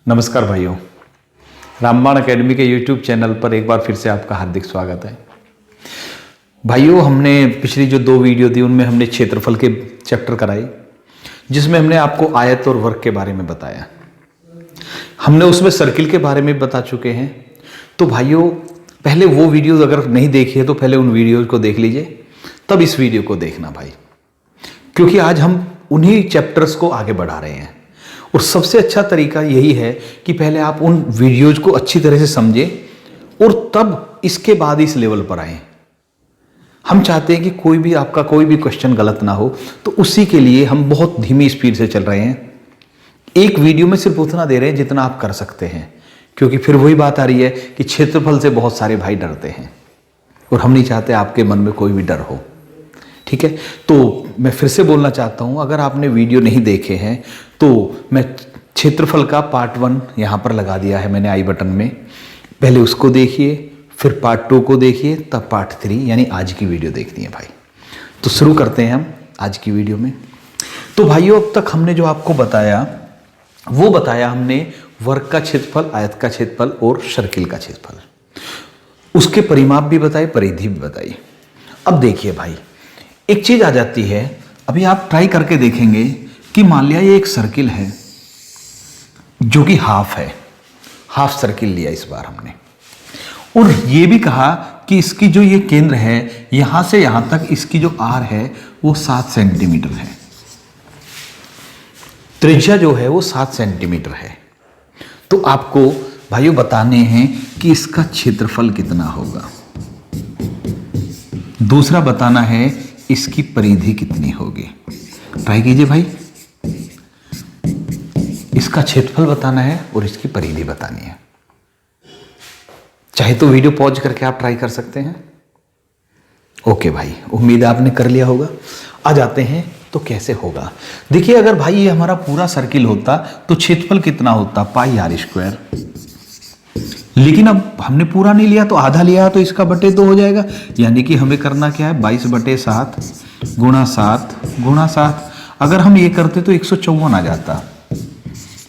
नमस्कार भाइयों, रामबाण एकेडमी के YouTube चैनल पर एक बार फिर से आपका हार्दिक स्वागत है। भाइयों, हमने पिछली जो 2 वीडियो थी उनमें हमने क्षेत्रफल के चैप्टर कराए, जिसमें हमने आपको आयत और वर्ग के बारे में बताया। हमने उसमें सर्किल के बारे में बता चुके हैं। तो भाइयों, पहले वो वीडियोज़ अगर नहीं देखी है तो पहले उन वीडियोज़ को देख लीजिए, तब इस वीडियो को देखना भाई, क्योंकि आज हम उन्हीं चैप्टर्स को आगे बढ़ा रहे हैं। और सबसे अच्छा तरीका यही है कि पहले आप उन वीडियोज को अच्छी तरह से समझें और तब इसके बाद इस लेवल पर आए। हम चाहते हैं कि आपका कोई भी क्वेश्चन गलत ना हो, तो उसी के लिए हम बहुत धीमी स्पीड से चल रहे हैं। एक वीडियो में सिर्फ उतना दे रहे हैं जितना आप कर सकते हैं, क्योंकि फिर वही बात आ रही है कि क्षेत्रफल से बहुत सारे भाई डरते हैं और हम नहीं चाहते आपके मन में कोई भी डर हो। ठीक है, तो मैं फिर से बोलना चाहता हूं, अगर आपने वीडियो नहीं देखे हैं तो मैं क्षेत्रफल का पार्ट 1 यहां पर लगा दिया है मैंने आई बटन में। पहले उसको देखिए, फिर पार्ट 2 को देखिए, तब पार्ट 3 यानी आज की वीडियो देखनी है भाई। तो शुरू करते हैं हम आज की वीडियो में। तो भाइयों, अब तक हमने जो आपको बताया वो बताया हमने वर्ग का क्षेत्रफल, आयत का क्षेत्रफल और सर्किल का क्षेत्रफल। उसके परिमाप भी बताए, परिधि भी बताई। अब देखिए भाई, एक चीज आ जाती है, अभी आप ट्राई करके देखेंगे कि मान लिया ये एक सर्किल है जो कि हाफ है, हाफ सर्किल लिया इस बार हमने, और ये भी कहा कि इसकी जो ये केंद्र है यहां से यहां तक इसकी जो आर है वो 7 सेंटीमीटर है, त्रिज्या जो है वो 7 सेंटीमीटर है। तो आपको भाइयों बताने हैं कि इसका क्षेत्रफल कितना होगा। दूसरा बताना है इसकी परिधि कितनी होगी। ट्राई कीजिए भाई, इसका क्षेत्रफल बताना है और इसकी परिधि बतानी है। चाहे तो वीडियो पॉज करके आप ट्राई कर सकते हैं। ओके भाई, उम्मीद है आपने कर लिया होगा। आ जाते हैं तो कैसे होगा। देखिए, अगर भाई ये हमारा पूरा सर्किल होता तो क्षेत्रफल कितना होता, पाई आर स्क्वायर। लेकिन अब हमने पूरा नहीं लिया तो आधा लिया, तो इसका बटे 2 हो जाएगा। यानी कि हमें करना क्या है, 22/7 गुणा 7 गुणा 7। अगर हम ये करते तो 154 आ जाता,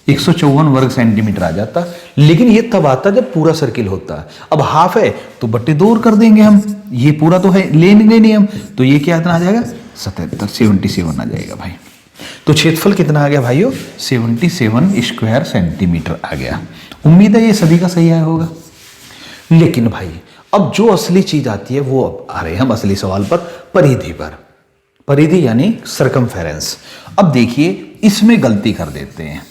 154 वर्ग सेंटीमीटर आ जाता। लेकिन ये तब आता जब पूरा सर्किल होता। अब हाफ है तो बटे 2 और कर देंगे हम, ये पूरा तो है लेंगे नहीं हम, तो ये क्या इतना आ जाएगा, 77 आ जाएगा भाई। तो क्षेत्रफल कितना आ गया भाइयों, 77 स्क्वायर सेंटीमीटर आ गया। उम्मीद है ये सभी का सही आया होगा। लेकिन भाई, अब जो असली चीज आती है वो अब आ रहे हैं हम असली सवाल पर, परिधि पर। परिधि यानी सरकमफेरेंस। अब देखिए, इसमें गलती कर देते हैं।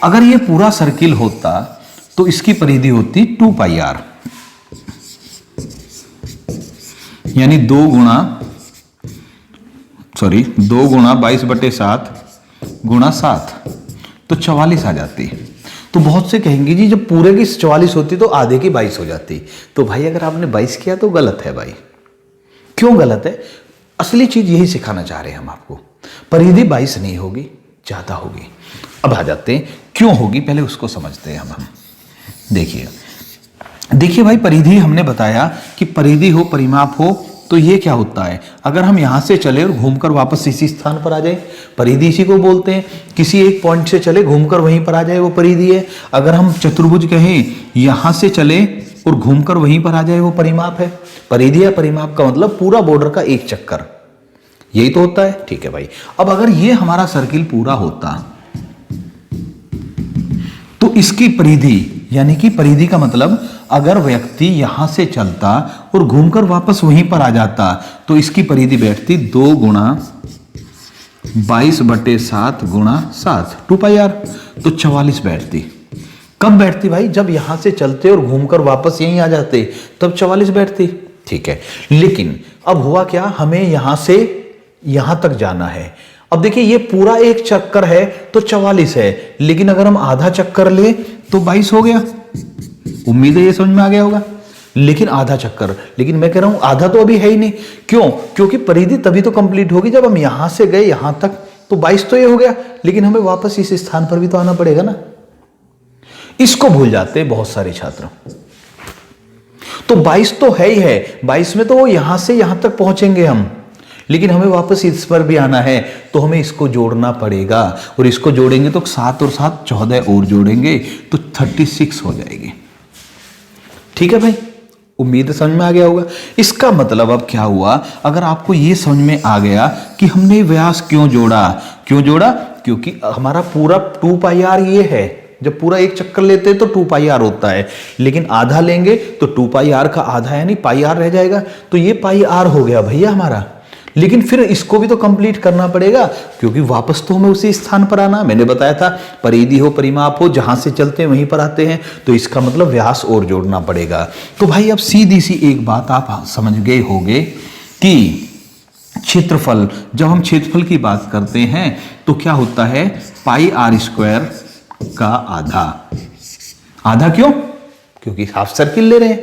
अगर ये पूरा सर्किल होता तो इसकी परिधि होती 2πr, यानी 2 गुणा 22/7 गुणा 7, तो 44 आ जाती। तो बहुत से कहेंगे जी जब पूरे की 44 होती तो आधे की 22 हो जाती। तो भाई अगर आपने 22 किया तो गलत है भाई। क्यों गलत है? असली चीज यही सिखाना चाह रहे हैं हम आपको। परिधि 22 नहीं होगी, ज्यादा होगी। अब आ जाते हैं क्यों होगी, पहले उसको समझते हैं हम। देखिए भाई, परिधि हमने बताया कि परिधि हो, परिमाप हो, तो ये क्या होता है, अगर हम यहां से चले और घूमकर वापस इसी स्थान पर आ जाए, परिधि इसी को बोलते हैं। किसी एक पॉइंट से चले घूमकर वहीं पर आ जाए, वो परिधि है। अगर हम चतुर्भुज कहें, यहां से चले और घूमकर वहीं पर आ जाए, वो परिमाप है। परिधि या परिमाप का मतलब पूरा बॉर्डर का एक चक्कर, यही तो होता है। ठीक है भाई, अब अगर ये हमारा सर्किल पूरा होता तो इसकी परिधि, यानी कि परिधि का मतलब अगर व्यक्ति यहां से चलता और घूमकर वापस वहीं पर आ जाता तो इसकी परिधि बैठती 2 गुणा 22/7 गुणा 7, 2πr, तो 44 बैठती। कब बैठती भाई, जब यहां से चलते और घूमकर वापस यहीं आ जाते तब 44 बैठती। ठीक है, लेकिन अब हुआ क्या, हमें यहां से यहां तक जाना है। अब देखिए, ये पूरा एक चक्कर है तो 44 है, लेकिन अगर हम आधा चक्कर ले तो 22 हो गया। उम्मीद है ये समझ में आ गया होगा। लेकिन आधा चक्कर, लेकिन मैं कह रहा हूं आधा तो अभी है ही नहीं। क्यों? क्योंकि परिधि तभी तो कंप्लीट होगी जब हम यहां से गए यहां तक, तो 22 तो ये हो गया, लेकिन हमें वापस इस स्थान पर भी तो आना पड़ेगा ना। इसको भूल जाते हैं बहुत सारे छात्र। तो 22 तो है ही है, 22 में तो वो यहां से यहां तक पहुंचेंगे हम, लेकिन हमें वापस इस पर भी आना है, तो हमें इसको जोड़ना पड़ेगा, और इसको जोड़ेंगे तो 7 और 7 14 और जोड़ेंगे तो 36 हो जाएगी। ठीक है भाई, उम्मीद समझ में आ गया होगा। इसका मतलब अब क्या हुआ, अगर आपको ये समझ में आ गया कि हमने व्यास क्यों जोड़ा, क्योंकि हमारा पूरा 2 पाई आर ये है। जब पूरा एक चक्कर लेते हैं तो 2 पाई आर होता है, लेकिन आधा लेंगे तो 2 पाई आर का आधा यानी पाई आर रह जाएगा, तो ये पाई आर हो गया भैया हमारा। लेकिन फिर इसको भी तो कंप्लीट करना पड़ेगा, क्योंकि वापस तो हमें उसी स्थान पर आना। मैंने बताया था परिधि हो परिमाप हो, जहां से चलते हैं वहीं पर आते हैं, तो इसका मतलब व्यास और जोड़ना पड़ेगा। तो भाई अब सीधी सी एक बात आप समझ गए होंगे कि क्षेत्रफल, जब हम क्षेत्रफल की बात करते हैं तो क्या होता है, पाई आर स्क्वायर का आधा क्यों, क्योंकि हाफ सर्किल ले रहे हैं।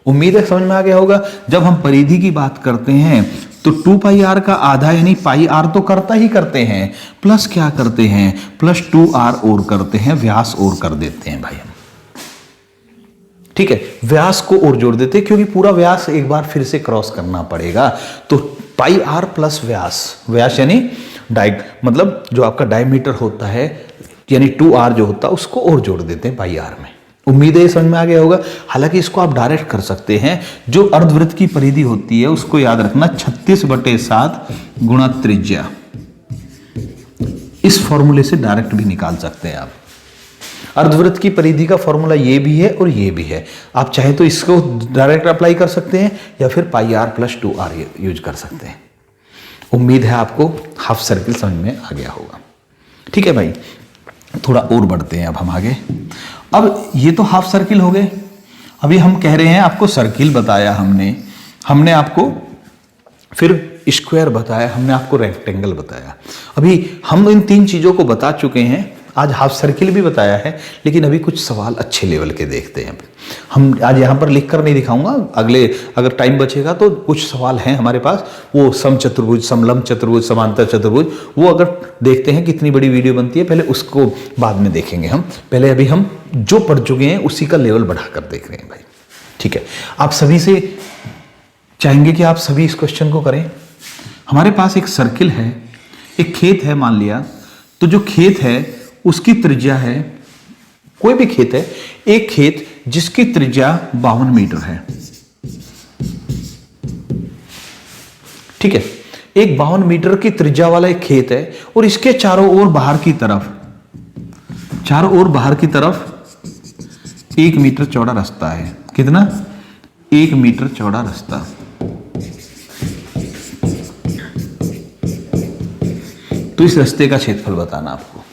उम्मीद है समझ में आ गया होगा। जब हम परिधि की बात करते हैं तो 2 पाई आर का आधा यानी पाई आर तो करता ही करते हैं, प्लस क्या करते हैं, प्लस 2 आर और करते हैं, व्यास और कर देते हैं भाई हम। ठीक है, व्यास को और जोड़ देते हैं, क्योंकि पूरा व्यास एक बार फिर से क्रॉस करना पड़ेगा। तो पाई आर प्लस व्यास यानी मतलब जो आपका डायमीटर होता है यानी 2r जो होता है उसको और जोड़ देते हैं पाई आर में। उम्मीद है समझ में आ गया होगा। हालांकि इसको आप डायरेक्ट कर सकते हैं, जो अर्धवृत्त की परिधि होती है उसको याद रखना 36/7 गुणा त्रिज्या, इस फॉर्मूले से डायरेक्ट भी निकाल सकते हैं आप। अर्धवृत्त की परिधि का फॉर्मूला ये भी है और ये भी है, आप चाहे तो इसको डायरेक्ट अप्लाई कर सकते हैं या फिर पाई आर प्लस 2r यूज कर सकते हैं। उम्मीद है आपको हाफ सर्किल समझ में आ गया होगा। ठीक है भाई, थोड़ा और बढ़ते हैं अब हम आगे। अब ये तो हाफ सर्किल हो गए, अभी हम कह रहे हैं आपको सर्किल बताया हमने आपको फिर स्क्वायर बताया, हमने आपको रेक्टेंगल बताया। अभी हम इन 3 चीजों को बता चुके हैं, आज हाफ सर्किल भी बताया है, लेकिन अभी कुछ सवाल अच्छे लेवल के देखते हैं। हम आज यहाँ पर लिख कर नहीं दिखाऊंगा, अगर टाइम बचेगा तो कुछ सवाल हैं हमारे पास, वो समचतुर्भुज, समलंब चतुर्भुज, समांतर चतुर्भुज, वो अगर देखते हैं कितनी बड़ी वीडियो बनती है, पहले उसको बाद में देखेंगे हम। पहले अभी हम जो पढ़ चुके हैं उसी का लेवल बढ़ाकर देख रहे हैं भाई। ठीक है, आप सभी से चाहेंगे कि आप सभी इस क्वेश्चन को करें। हमारे पास एक सर्किल है, एक खेत है मान लिया, तो जो खेत है उसकी त्रिज्या है, कोई भी खेत है, एक खेत जिसकी त्रिज्या 52 मीटर है। ठीक है, एक 52 मीटर की त्रिज्या वाला एक खेत है, और इसके चारों ओर बाहर की तरफ 1 मीटर चौड़ा रास्ता है। कितना? 1 मीटर चौड़ा रास्ता। तो इस रास्ते का क्षेत्रफल बताना आपको।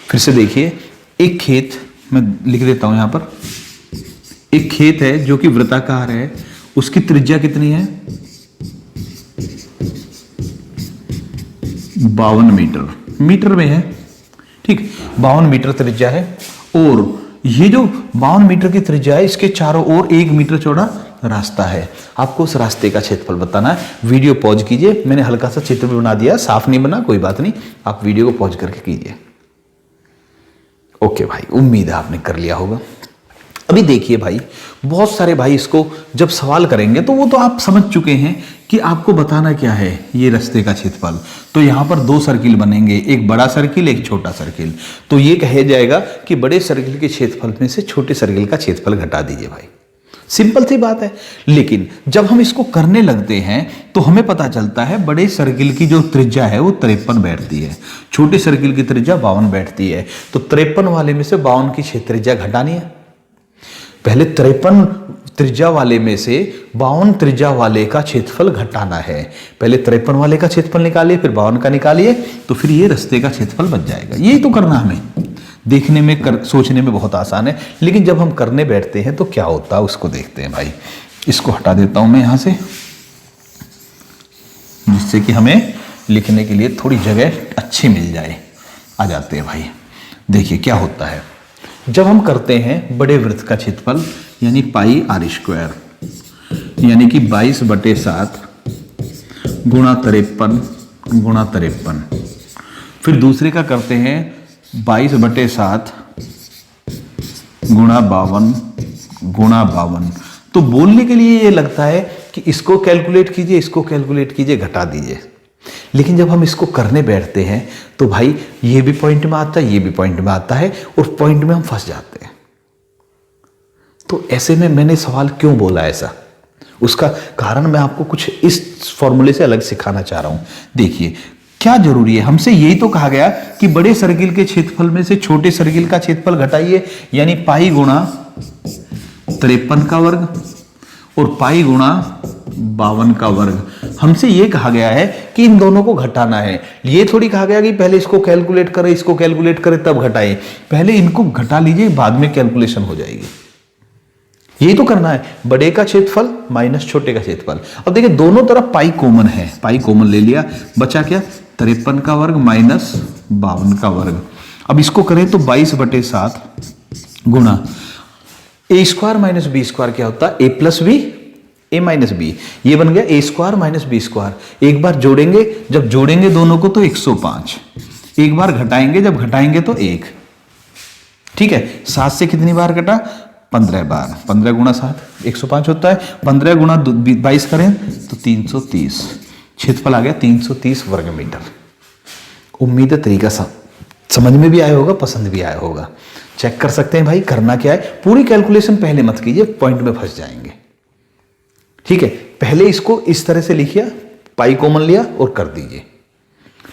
फिर से देखिए, एक खेत, मैं लिख देता हूं यहां पर, एक खेत है जो कि वृत्ताकार है, उसकी त्रिज्या कितनी है? 52 मीटर में है। ठीक, 52 मीटर त्रिज्या है, और ये जो 52 मीटर की त्रिज्या है, इसके चारों ओर 1 मीटर चौड़ा रास्ता है। आपको उस रास्ते का क्षेत्रफल बताना है। वीडियो पॉज कीजिए, मैंने हल्का सा चित्र भी बना दिया, साफ नहीं बना, कोई बात नहीं, आप वीडियो को पॉज करके कीजिए। ओके भाई, उम्मीद है आपने कर लिया होगा। अभी देखिए भाई, बहुत सारे भाई इसको जब सवाल करेंगे तो वो तो आप समझ चुके हैं कि आपको बताना क्या है, ये रास्ते का क्षेत्रफल। तो यहां पर 2 सर्किल बनेंगे, एक बड़ा सर्किल, एक छोटा सर्किल। तो ये कहा जाएगा कि बड़े सर्किल के क्षेत्रफल में से छोटे सर्किल का क्षेत्रफल घटा दीजिए भाई। सिंपल सी बात है। लेकिन जब हम इसको करने लगते हैं तो हमें पता चलता है बड़े सर्किल की जो त्रिज्या है वो 53 बैठती है, छोटे सर्किल की त्रिज्या 52 बैठती है। तो 53 वाले में से 52 की त्रिज्या घटानी है। पहले 53 त्रिज्या वाले में से 52 त्रिज्या वाले का क्षेत्रफल घटाना है। पहले 53 वाले का क्षेत्रफल निकालिए, फिर 52 का निकालिए, तो फिर ये रास्ते का क्षेत्रफल बच जाएगा। यही तो करना हमें। देखने में सोचने में बहुत आसान है, लेकिन जब हम करने बैठते हैं तो क्या होता है उसको देखते हैं भाई। इसको हटा देता हूं मैं यहां से, जिससे कि हमें लिखने के लिए थोड़ी जगह अच्छी मिल जाए। आ जाते हैं भाई, देखिए क्या होता है जब हम करते हैं बड़े वृत्त का क्षेत्रफल यानी पाई आर स्क्वायर, यानी कि 22/7 गुणा 53 फिर दूसरे का करते हैं 22/7 गुणा 52 तो बोलने के लिए ये लगता है कि इसको कैलकुलेट कीजिए, इसको कैलकुलेट कीजिए, घटा दीजिए। लेकिन जब हम इसको करने बैठते हैं तो भाई ये भी पॉइंट में आता है, ये भी पॉइंट में आता है, और पॉइंट में हम फंस जाते हैं। तो ऐसे में मैंने सवाल क्यों बोला ऐसा, उसका कारण मैं आपको कुछ इस फॉर्मूले से अलग सिखाना चाह रहा हूं। देखिए क्या जरूरी है, हमसे यही तो कहा गया कि बड़े सर्किल के क्षेत्रफल में से छोटे सर्किल का क्षेत्रफल घटाइए, यानी पाई गुणा 53 का वर्ग और पाई गुणा 52 का वर्ग। हमसे यह कहा गया है कि इन दोनों को घटाना है। ये थोड़ी कहा गया कि पहले इसको कैलकुलेट करें, इसको कैलकुलेट करें तब घटाएं। पहले इनको घटा लीजिए, बाद में कैलकुलेशन हो जाएगी। यही तो करना है, बड़े का क्षेत्रफल माइनस छोटे का क्षेत्रफल। अब देखिए दोनों तरफ पाई कॉमन है, पाई कॉमन ले लिया, बचा क्या 53 का वर्ग माइनस 52 का वर्ग। अब इसको करें तो 22/7 गुणा ए स्क्वायर माइनस बी स्क्वायर क्या होता है, ए प्लस बी ए माइनस बी। ये बन गया ए स्क्वायर माइनस बी स्क्वायर। एक बार जोड़ेंगे, जब जोड़ेंगे दोनों को तो 105। एक बार घटाएंगे, जब घटाएंगे तो 1। ठीक है, 7 से कितनी बार कटा, 15 बार। 15 गुणा 7 105 होता है। 15 गुणा 22 करें तो 330। क्षेत्रफल आ गया 330 वर्ग मीटर। उम्मीद है तरीका समझ में भी आया होगा, पसंद भी आया होगा। चेक कर सकते हैं भाई करना क्या है। पूरी कैलकुलेशन पहले मत कीजिए, पॉइंट में फंस जाएंगे। ठीक है, पहले इसको इस तरह से लिखिए, पाई कॉमन लिया और कर दीजिए।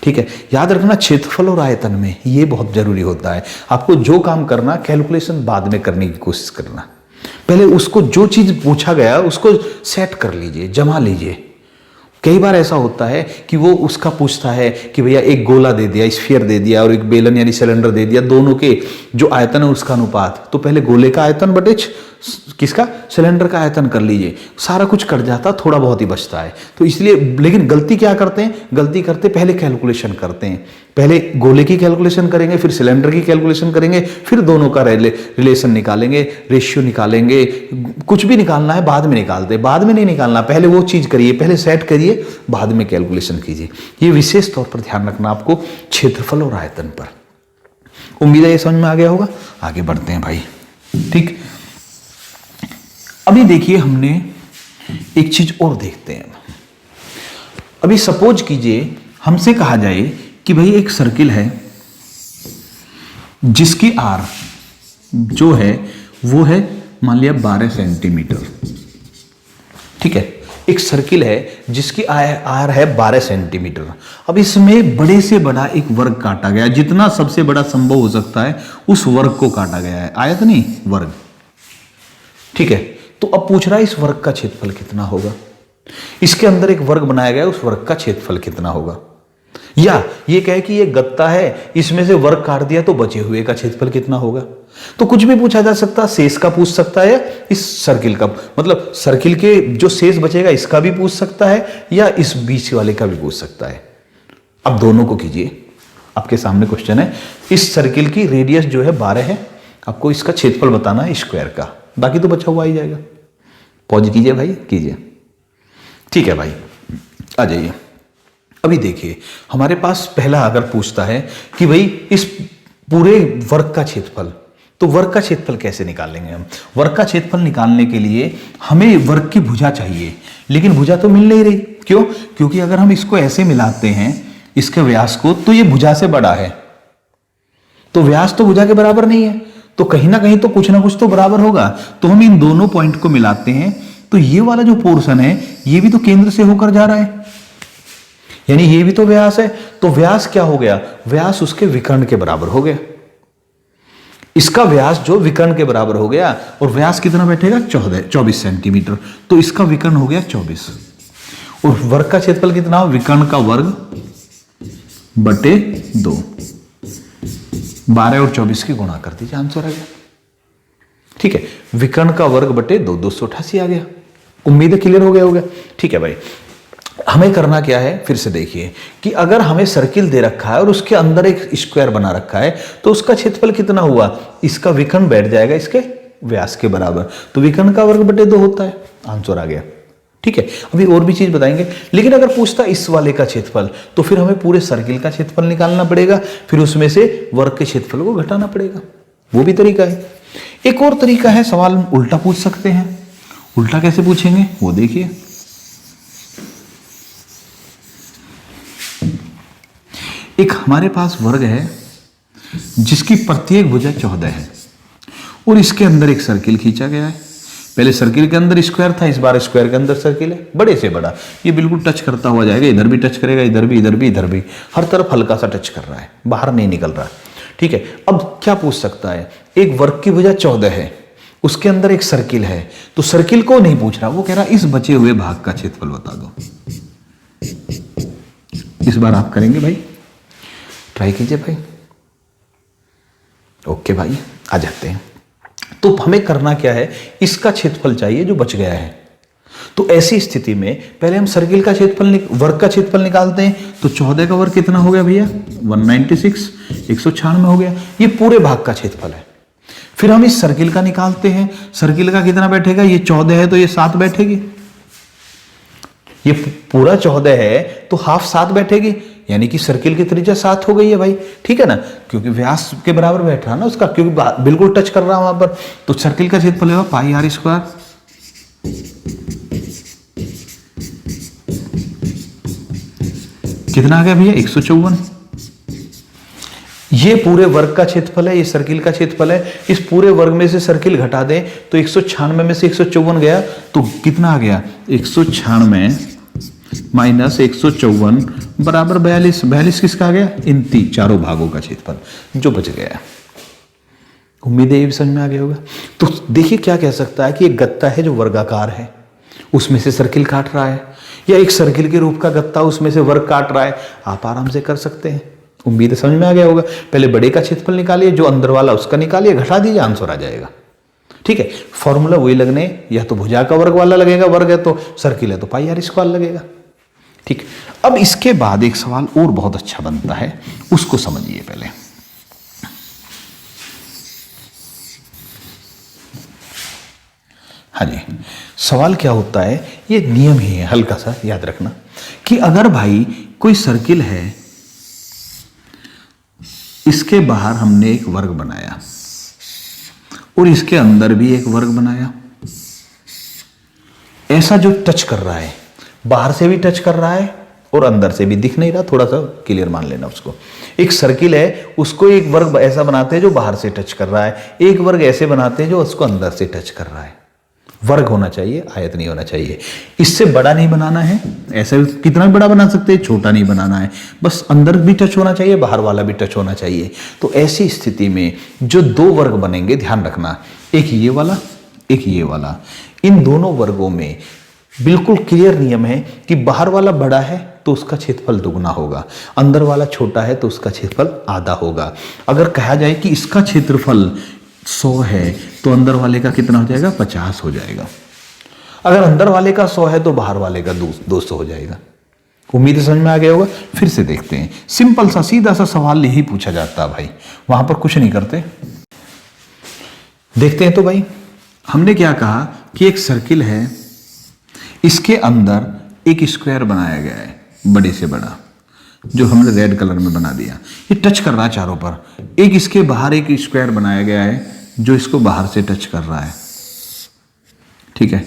ठीक है, याद रखना क्षेत्रफल और आयतन में ये बहुत जरूरी होता है। आपको जो काम करना कैलकुलेशन बाद में करने की कोशिश करना, पहले उसको जो चीज पूछा गया उसको सेट कर लीजिए, जमा लीजिए। कई बार ऐसा होता है कि वो उसका पूछता है कि भैया एक गोला दे दिया, स्फीयर दे दिया, और एक बेलन यानी सिलेंडर दे दिया, दोनों के जो आयतन है उसका अनुपात, तो पहले गोले का आयतन बटे किसका, सिलेंडर का आयतन कर लीजिए। सारा कुछ कट जाता, थोड़ा बहुत ही बचता है। तो इसलिए, लेकिन गलती क्या करते हैं, गलती करते पहले कैलकुलेशन करते हैं। पहले गोले की कैलकुलेशन करेंगे, फिर सिलेंडर की कैलकुलेशन करेंगे, फिर दोनों का रिलेशन निकालेंगे, रेशियो निकालेंगे। कुछ भी निकालना है बाद में निकालते, बाद में नहीं निकालना, पहले वो चीज करिए, पहले सेट करिए, बाद में कैलकुलेशन कीजिए। ये विशेष तौर पर ध्यान रखना आपको क्षेत्रफल और आयतन पर। उम्मीद है ये समझ में आ गया होगा। आगे बढ़ते हैं भाई। ठीक, अभी देखिए हमने एक चीज और देखते हैं। अभी सपोज कीजिए हमसे कहा जाए कि भाई एक सर्किल है जिसकी आर जो है वो है मान लिया 12 सेंटीमीटर। ठीक है, एक सर्किल है जिसकी आर है 12 सेंटीमीटर। अब इसमें बड़े से बड़ा एक वर्ग काटा गया, जितना सबसे बड़ा संभव हो सकता है उस वर्ग को काटा गया है, आयत नहीं वर्ग। ठीक है, तो अब पूछ रहा है इस वर्ग का क्षेत्रफल कितना होगा। इसके अंदर एक वर्ग बनाया गया है, उस वर्ग का क्षेत्रफल कितना होगा। या ये कहे कि ये गत्ता है, इसमें से वर्ग काट दिया तो बचे हुए का क्षेत्रफल कितना होगा। तो कुछ भी पूछा जा सकता है, शेष का पूछ सकता है, इस सर्किल का मतलब सर्किल के जो शेष बचेगा इसका भी पूछ सकता है, या इस बीच वाले का भी पूछ सकता है। अब दोनों को कीजिए, आपके सामने क्वेश्चन है, इस सर्किल की रेडियस जो है 12 है, आपको इसका क्षेत्रफल बताना है स्क्वायर का, बाकी तो बचा हुआ ही जाएगा। पॉज कीजिए भाई, कीजिए। ठीक है भाई, आ जाइए। अभी देखिए हमारे पास पहला अगर पूछता है कि भाई इस पूरे वर्ग का क्षेत्रफल, तो वर्ग का क्षेत्रफल कैसे निकालेंगे हम। वर्ग का क्षेत्रफल निकालने के लिए हमें वर्ग की भुजा चाहिए, लेकिन भुजा तो मिल नहीं रही। क्यों? क्योंकि अगर हम इसको ऐसे मिलाते हैं इसके व्यास को, तो ये भुजा से बड़ा है, तो व्यास तो भुजा के बराबर नहीं है, तो कहीं ना कहीं तो कुछ ना कुछ तो बराबर होगा। तो हम इन दोनों पॉइंट को मिलाते हैं, तो ये वाला जो पोर्शन है ये भी तो केंद्र से होकर जा रहा है, यानी ये भी तो व्यास है। तो व्यास क्या हो गया, व्यास उसके विकर्ण के बराबर हो गया। इसका व्यास जो विकर्ण के बराबर हो गया, और व्यास कितना बैठेगा 24 सेंटीमीटर, तो इसका विकर्ण हो गया 24। और वर्ग का क्षेत्रफल कितना, विकर्ण का वर्ग बटे 2। 12 और 24 की गुणा कर दीजिए, आंसर आ गया। ठीक है, विकर्ण का वर्ग बटे 2, 288 आ गया। उम्मीद है क्लियर हो गया होगा। ठीक है भाई, हमें करना क्या है, फिर से देखिए कि अगर हमें सर्किल दे रखा है और उसके अंदर एक स्क्वायर बना रखा है, तो उसका क्षेत्रफल कितना हुआ, इसका विकर्ण बैठ जाएगा इसके व्यास के बराबर, तो विकर्ण का वर्ग बटे 2 होता है, आंसर आ गया। ठीक है, अभी और भी चीज बताएंगे, लेकिन अगर पूछता इस वाले का क्षेत्रफल, तो फिर हमें पूरे सर्किल का क्षेत्रफल निकालना पड़ेगा, फिर उसमें से वर्ग के क्षेत्रफल को घटाना पड़ेगा, वो भी तरीका है। एक और तरीका है, सवाल उल्टा पूछ सकते हैं। उल्टा कैसे पूछेंगे वो देखिए। एक हमारे पास वर्ग है जिसकी प्रत्येक भुजा 14 है और इसके अंदर एक सर्किल खींचा गया है। पहले सर्किल के अंदर स्क्वायर था, इस बार स्क्वायर के अंदर सर्किल है, बड़े से बड़ा। ये बिल्कुल टच करता हुआ जाएगा, इधर भी टच करेगा, इधर भी, इधर भी, इधर भी, हर तरफ हल्का सा टच कर रहा है, बाहर नहीं निकल रहा। ठीक है, अब क्या पूछ सकता है, एक वर्ग की भुजा 14 है, उसके अंदर एक सर्किल है, तो सर्किल को नहीं पूछ रहा, वो कह रहा इस बचे हुए भाग का क्षेत्रफल बता दो। इस बार आप करेंगे भाई, ट्राई कीजिए भाई। ओके भाई, आ जाते हैं। तो हमें करना क्या है, इसका क्षेत्रफल चाहिए जो बच गया है। तो ऐसी स्थिति में पहले हम सर्किल का क्षेत्रफल, वर्ग का क्षेत्रफल निकालते हैं। तो 14 का वर्ग कितना हो गया भैया, 196, 196 हो गया। ये पूरे भाग का क्षेत्रफल है। फिर हम इस सर्किल का निकालते हैं, सर्किल का कितना बैठेगा, ये 14 है तो ये 7 बैठेगी। ये पूरा 14 है तो हाफ 7 बैठेगी, यानी कि सर्किल की त्रिज्या 7 हो गई है भाई। ठीक है ना, क्योंकि व्यास के बराबर बैठ रहा ना उसका, क्योंकि बिल्कुल टच कर रहा वहां पर। तो सर्किल का क्षेत्रफल होगा पाई आर स्क्वायर। कितना आ गया भैया, 154। ये पूरे वर्ग का क्षेत्रफल है, ये सर्किल का क्षेत्रफल है। इस पूरे वर्ग में से सर्किल घटा दें तो 196 में से 154 गया तो कितना आ गया, 196 माइनस 154 बराबर 42। 42 किसका आ गया, इन चारों भागों का क्षेत्रफल जो बच गया। उम्मीद है ये भी समझ में आ गया होगा। तो देखिए क्या कह सकता है कि एक गत्ता है जो वर्गाकार है, उसमें से सर्किल काट रहा है, या एक सर्किल के रूप का गत्ता उसमें से वर्ग काट रहा है। आप आराम से कर सकते हैं। उम्मीद है समझ में आ गया होगा। पहले बड़े का क्षेत्रफल निकालिए, जो अंदर वाला उसका निकालिए, घटा दीजिए, आंसर आ जाएगा। ठीक है, फॉर्मूला वही लगने, या तो भुजा का वर्ग वाला लगेगा, वर्ग है तो, सर्किल है तो पाई आर स्क्वायर लगेगा। ठीक, अब इसके बाद एक सवाल और बहुत अच्छा बनता है, उसको समझिए पहले। हाँ जी, सवाल क्या होता है, ये नियम ही है, हल्का सा याद रखना कि अगर भाई कोई सर्किल है, इसके बाहर हमने एक वर्ग बनाया और इसके अंदर भी एक वर्ग बनाया, ऐसा जो टच कर रहा है, बाहर से भी टच कर रहा है और अंदर से भी, दिख नहीं रहा, थोड़ा सा क्लियर मान लेना उसको। एक सर्किल है, उसको एक वर्ग ऐसा बनाते हैं जो बाहर से टच कर रहा है, एक वर्ग ऐसे बनाते हैं जो उसको अंदर से टच कर रहा है। वर्ग होना चाहिए, आयत नहीं होना चाहिए। इससे बड़ा नहीं बनाना है, ऐसे कितना भी बड़ा बना सकते हैं, छोटा नहीं बनाना है, बस अंदर भी टच होना चाहिए, बाहर वाला भी टच होना चाहिए। तो ऐसी स्थिति में जो दो वर्ग बनेंगे, ध्यान रखना, एक ये वाला, एक ये वाला, इन दोनों वर्गों में बिल्कुल क्लियर नियम है कि बाहर वाला बड़ा है तो उसका क्षेत्रफल दुगना होगा, अंदर वाला छोटा है तो उसका क्षेत्रफल आधा होगा। अगर कहा जाए कि इसका क्षेत्रफल 100 है तो अंदर वाले का कितना हो जाएगा, 50 हो जाएगा। अगर अंदर वाले का 100 है तो बाहर वाले का 200 हो जाएगा। उम्मीद समझ में आ गया होगा। फिर से देखते हैं, सिंपल सा सीधा सा सवाल यही पूछा जाता है भाई, वहां पर कुछ नहीं करते। देखते हैं तो भाई, हमने क्या कहा कि एक सर्किल है, इसके अंदर एक स्क्वायर बनाया गया है, बड़े से बड़ा, जो हमने रेड कलर में बना दिया। ये टच कर रहा है चारों पर। एक इसके बाहर एक स्क्वायर बनाया गया है जो इसको बाहर से टच कर रहा है। ठीक है,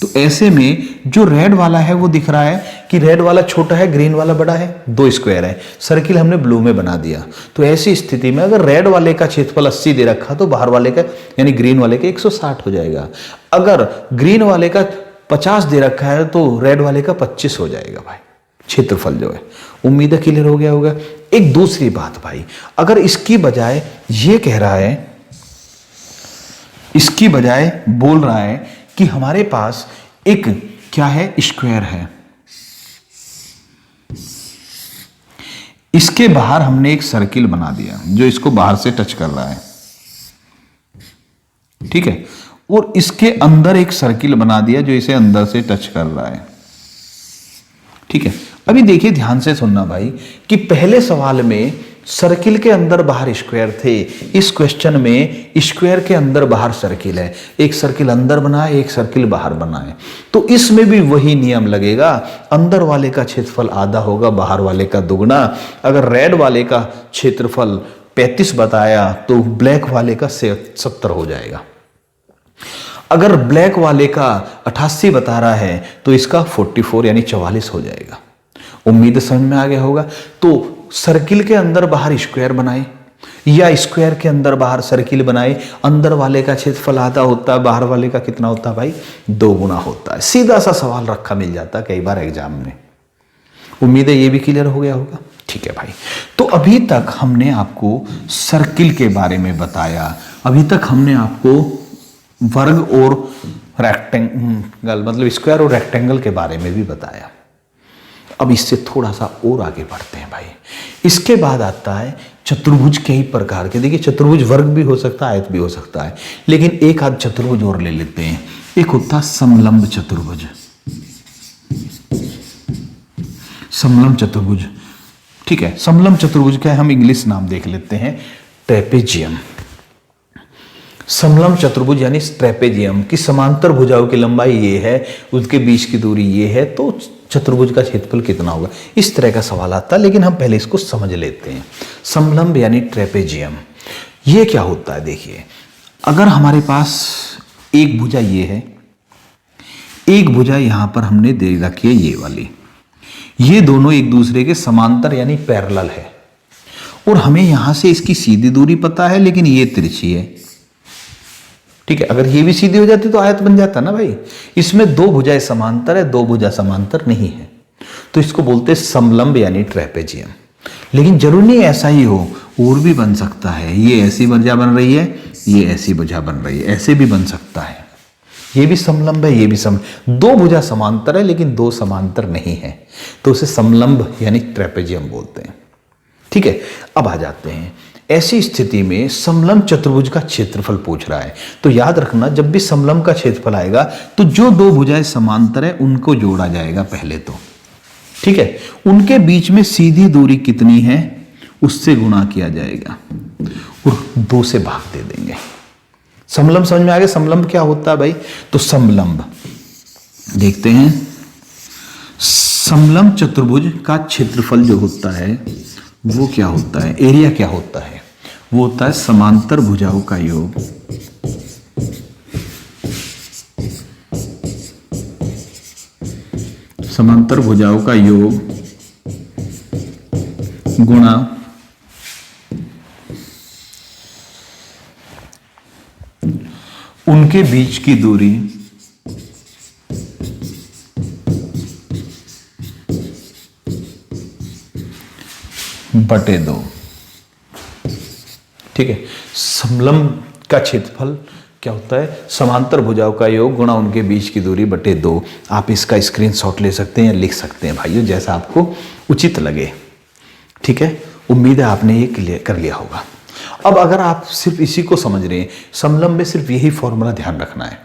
तो ऐसे में जो रेड वाला है वो दिख रहा है कि रेड वाला छोटा है, ग्रीन वाला बड़ा है, दो स्क्वायर है, सर्किल हमने ब्लू में बना दिया। तो ऐसी स्थिति में अगर रेड वाले का क्षेत्रफल 80 दे रखा तो बाहर वाले का यानी ग्रीन वाले का 160 हो जाएगा। अगर ग्रीन वाले का 50 दे रखा है तो रेड वाले का 25 हो जाएगा भाई, क्षेत्रफल जो है। उम्मीद है क्लियर हो गया होगा। एक दूसरी बात भाई, अगर इसकी बजाय ये कह रहा है, इसकी बजाय बोल रहा है कि हमारे पास एक क्या है, स्क्वायर है, इसके बाहर हमने एक सर्किल बना दिया जो इसको बाहर से टच कर रहा है। ठीक है, और इसके अंदर एक सर्किल बना दिया जो इसे अंदर से टच कर रहा है। ठीक है, अभी देखिए ध्यान से सुनना भाई कि पहले सवाल में सर्किल के अंदर बाहर स्क्वायर थे, इस क्वेश्चन में स्क्वायर के अंदर बाहर सर्किल है, एक सर्किल अंदर बना है, एक सर्किल बाहर बना है। तो इसमें भी वही नियम लगेगा, अंदर वाले का क्षेत्रफल आधा होगा, बाहर वाले का दुगना। अगर रेड वाले का क्षेत्रफल 35 बताया तो ब्लैक वाले का 70 हो जाएगा। अगर ब्लैक वाले का 88 बता रहा है तो इसका 44 यानी 44 हो जाएगा। उम्मीद समझ में आ गया होगा। तो सर्किल के अंदर बाहर स्क्वायर बनाए या स्क्वायर के अंदर बाहर सर्किल बनाए, अंदर वाले का क्षेत्रफल आधा होता है, बाहर वाले का कितना होता है भाई, 2 गुना होता है। सीधा सा सवाल रखा मिल जाता है कई बार एग्जाम में। उम्मीद है ये भी क्लियर हो गया होगा। ठीक है भाई, तो अभी तक हमने आपको सर्किल के बारे में बताया, अभी तक हमने आपको वर्ग और रेक्टेंगल मतलब स्क्वायर और रेक्टेंगल के बारे में भी बताया। अब इससे थोड़ा सा और आगे बढ़ते हैं भाई। इसके बाद आता है चतुर्भुज कई प्रकार के। देखिए चतुर्भुज वर्ग भी हो सकता है, आयत भी हो सकता है, लेकिन एक आध चतुर्भुज और ले लेते हैं। एक होता है समलंब चतुर्भुज। समलंब चतुर्भुज, ठीक है। समलंब चतुर्भुज का हम इंग्लिश नाम देख लेते हैं, ट्रेपेजियम। समलंब चतुर्भुज यानी ट्रेपेजियम की समांतर भुजाओं की लंबाई ये है, उसके बीच की दूरी ये है, तो चतुर्भुज का क्षेत्रफल कितना होगा, इस तरह का सवाल आता है। लेकिन हम पहले इसको समझ लेते हैं। समलंब यानी ट्रेपेजियम, ये क्या होता है। देखिए अगर हमारे पास एक भुजा ये है, एक भुजा यहां पर हमने दे रखी है ये वाली, ये दोनों एक दूसरे के समांतर यानी पैरेलल है, और हमें यहां से इसकी सीधी दूरी पता है, लेकिन ये तिरछी है, ठीक है। अगर ये भी सीधी हो जाती तो आयत बन जाता ना भाई। इसमें 2 भुजाएं समांतर है, 2 भुजा समांतर नहीं है, तो इसको बोलते हैं समलंब यानी ट्रेपेजियम। लेकिन जरूरी नहीं ऐसा ही हो, और भी बन सकता है। ये ऐसी भुजा बन रही है, ये ऐसी भुजा बन रही है, ऐसे भी बन सकता है। ये भी समलंब है, ये भी समलंब, 2 भुजा समांतर है लेकिन 2 समांतर नहीं है, तो उसे समलंब यानी ट्रेपेजियम बोलते हैं। ठीक है, अब आ जाते हैं ऐसी स्थिति में समलंब चतुर्भुज का क्षेत्रफल पूछ रहा है, तो याद रखना जब भी समलंब का क्षेत्रफल आएगा तो जो 2 भुजाएं समांतर है उनको जोड़ा जाएगा पहले तो, ठीक है। उनके बीच में सीधी दूरी कितनी है उससे गुणा किया जाएगा और 2 से भाग दे देंगे। समलंब समझ में आ गया। समलंब क्या होता है भाई, तो समलंब देखते हैं। समलंब चतुर्भुज का क्षेत्रफल जो होता है वो क्या होता है, एरिया क्या होता है, वो होता है समांतर भुजाओं का योग समांतर भुजाओं का योग गुणा उनके बीच की दूरी बटे 2, ठीक है। समलंब का क्षेत्रफल क्या होता है, समांतर भुजाओं का योग गुणा उनके बीच की दूरी बटे 2। आप इसका स्क्रीनशॉट ले सकते हैं या लिख सकते हैं भाइयों, जैसा आपको उचित लगे, ठीक है। उम्मीद है आपने ये क्लियर कर लिया होगा। अब अगर आप सिर्फ इसी को समझ रहे हैं, समलंब में सिर्फ यही फॉर्मूला ध्यान रखना है,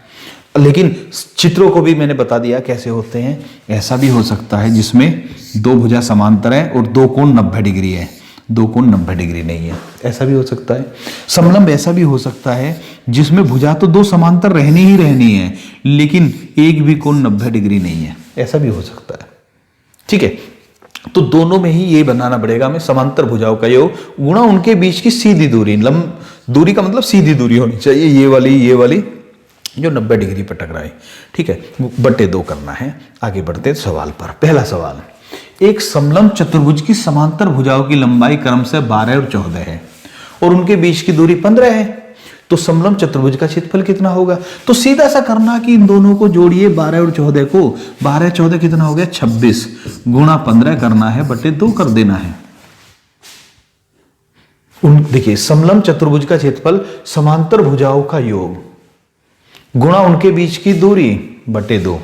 लेकिन चित्रों को भी मैंने बता दिया कैसे होते हैं। ऐसा भी हो सकता है जिसमें 2 भुजा समांतर है और 2 कोण 90 डिग्री है, 2 कोण 90 डिग्री नहीं है, ऐसा भी हो सकता है। समलंब ऐसा भी हो सकता है जिसमें भुजा तो 2 समांतर रहनी ही रहनी है, लेकिन एक भी कोण 90 डिग्री नहीं है, ऐसा भी हो सकता है, ठीक है। तो दोनों में ही ये बनाना पड़ेगा हमें, समांतर भुजाओं का योग गुणा उनके बीच की सीधी दूरी। लंब दूरी का मतलब सीधी दूरी होनी चाहिए, ये वाली जो 90 डिग्री पर टकराए, ठीक है, बटे 2 करना है। आगे बढ़ते हैं सवाल पर। पहला सवाल, एक समलंब चतुर्भुज की समांतर भुजाओं की लंबाई क्रम से 12 और 14 है और उनके बीच की दूरी 15 है, तो समलंब चतुर्भुज का क्षेत्रफल कितना होगा। तो सीधा सा करना कि इन दोनों को जोड़िए, 12 और 14 को, 12 14 कितना हो गया 26 गुणा 15 करना है, बटे 2 कर देना है। देखिए समलंब चतुर्भुज का क्षेत्रफल समांतर भुजाओं का योग गुणा उनके बीच की दूरी बटे 2,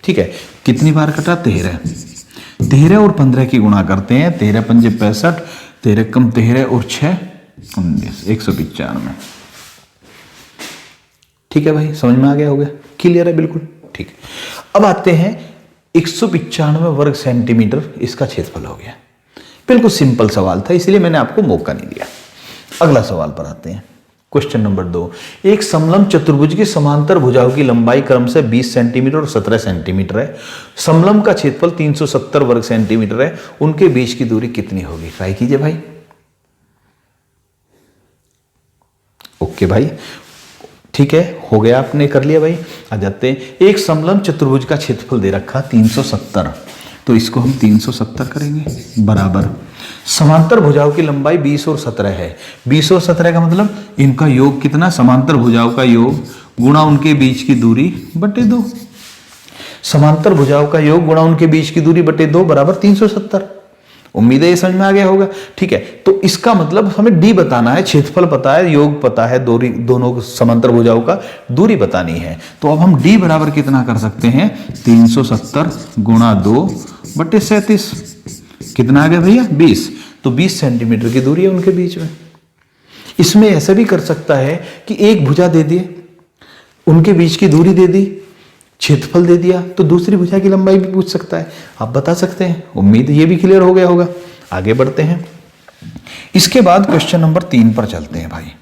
ठीक है। कितनी बार कटा, 13 और 15 की गुणा करते हैं, 13 पंजे 65, 13 कम 13 और 6 19, 195, ठीक है भाई। समझ में आ गया, हो गया, क्लियर है बिल्कुल, ठीक है। अब आते हैं 195 वर्ग सेंटीमीटर इसका क्षेत्रफल हो गया। बिल्कुल सिंपल सवाल था, इसलिए मैंने आपको मौका नहीं दिया। अगला सवाल पर आते हैं, क्वेश्चन नंबर 2। एक समलंब चतुर्भुज की समांतर भुजाओं की लंबाई क्रम से 20 सेंटीमीटर और 17 सेंटीमीटर है। समलंब का क्षेत्रफल 370 वर्ग सेंटीमीटर है, उनके बीच की दूरी कितनी होगी। ट्राई कीजिए भाई। ओके भाई, ठीक है, हो गया, आपने कर लिया भाई। आ जाते हैं, एक समलंब चतुर्भुज का क्षेत्रफल दे रखा 370, तो इसको हम 370 करेंगे बराबर समांतर भुजाओं की लंबाई 20 और 17 है। 20 और 17 का मतलब इनका योग कितना, समांतर भुजाओं का योग गुणा उनके बीच की दूरी बटे 2। समांतर भुजाओं का योग गुणा उनके बीच की दूरी बटे 2 बराबर 370। उम्मीद है ये समझ में आ गया होगा। ठीक है, तो इसका मतलब हमें डी बताना है, क्षेत्रफल पता है, योग पता है, दोनों समांतर भुजाओं का दूरी बतानी है। तो अब हम डी बराबर कितना कर सकते हैं, 370 गुणा 2 बटे 37। कितना आ गया भैया, 20। तो 20 सेंटीमीटर की दूरी है उनके बीच में। इसमें ऐसा भी कर सकता है कि एक भुजा दे दिए, उनके बीच की दूरी दे दी, क्षेत्रफल दे दिया, तो दूसरी भुजा की लंबाई भी पूछ सकता है, आप बता सकते हैं। उम्मीद ये भी क्लियर हो गया होगा। आगे बढ़ते हैं। इसके बाद क्वेश्चन नंबर 3 पर चलते हैं भाई।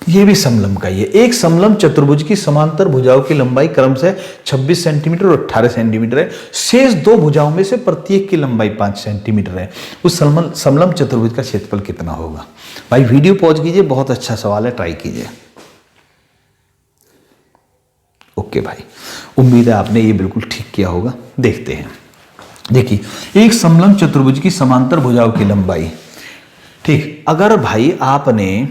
ये भी समलंब का ही है। एक समलंब चतुर्भुज की समांतर भुजाओं की लंबाई क्रमशः 26 सेंटीमीटर और 18 सेंटीमीटर है। शेष दो भुजाओं में से प्रत्येक की लंबाई 5 सेंटीमीटर है। उस समलंब चतुर्भुज का क्षेत्रफल कितना होगा। भाई वीडियो पॉज कीजिए, बहुत अच्छा सवाल है, ट्राई कीजिए। ओके भाई, उम्मीद है आपने ये बिल्कुल ठीक किया होगा। देखते हैं। देखिए, एक समलंब चतुर्भुज की समांतर भुजाओं की लंबाई, ठीक, अगर भाई आपने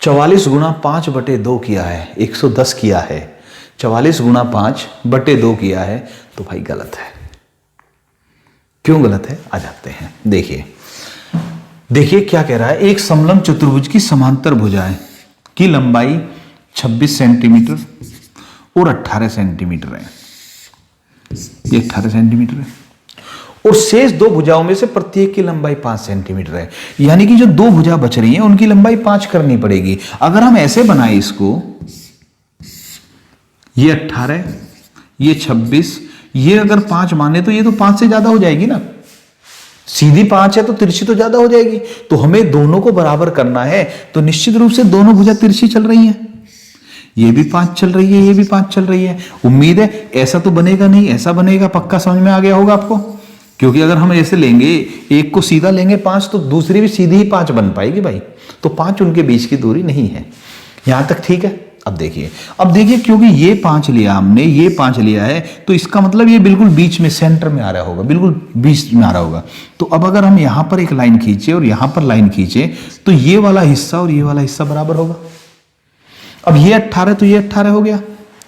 44 गुणा 5 बटे 2 किया है, 110 किया है, 44 गुणा 5 बटे 2 किया है, तो भाई गलत है। क्यों गलत है, आ जाते हैं। देखिए देखिए क्या कह रहा है, एक समलंब चतुर्भुज की समांतर भुजाएं की लंबाई 26 सेंटीमीटर और 18 सेंटीमीटर है। ये 18 सेंटीमीटर है और शेष दो भुजाओं में से प्रत्येक की लंबाई 5 सेंटीमीटर है। यानी कि जो दो भुजा बच रही हैं उनकी लंबाई 5 करनी पड़ेगी। अगर हम ऐसे बनाए इसको, ये 18, ये 26, ये अगर 5 माने तो ये तो 5 से ज्यादा हो जाएगी ना। सीधी 5 है तो तिरछी तो ज्यादा हो जाएगी। तो हमें दोनों को बराबर करना है, तो निश्चित रूप से दोनों भुजा तिरछी चल रही हैं। ये भी 5 चल रही है, ये भी 5 चल रही है। उम्मीद है ऐसा तो बनेगा नहीं, ऐसा बनेगा। पक्का समझ में आ गया होगा आपको। क्योंकि अगर हम ऐसे लेंगे, एक को सीधा लेंगे 5, तो दूसरी भी सीधी ही 5 बन पाएगी भाई। तो 5 उनके बीच की दूरी नहीं है। यहां तक ठीक है। अब देखिए क्योंकि ये 5 लिया हमने, ये 5 लिया है, तो इसका मतलब ये बिल्कुल बीच में, सेंटर में आ रहा होगा, बिल्कुल बीच में आ रहा होगा। तो अब अगर हम यहां पर एक लाइन खींचे और यहां पर लाइन खींचे, तो ये वाला हिस्सा और ये वाला हिस्सा बराबर होगा। अब ये 18 तो ये 18 हो गया।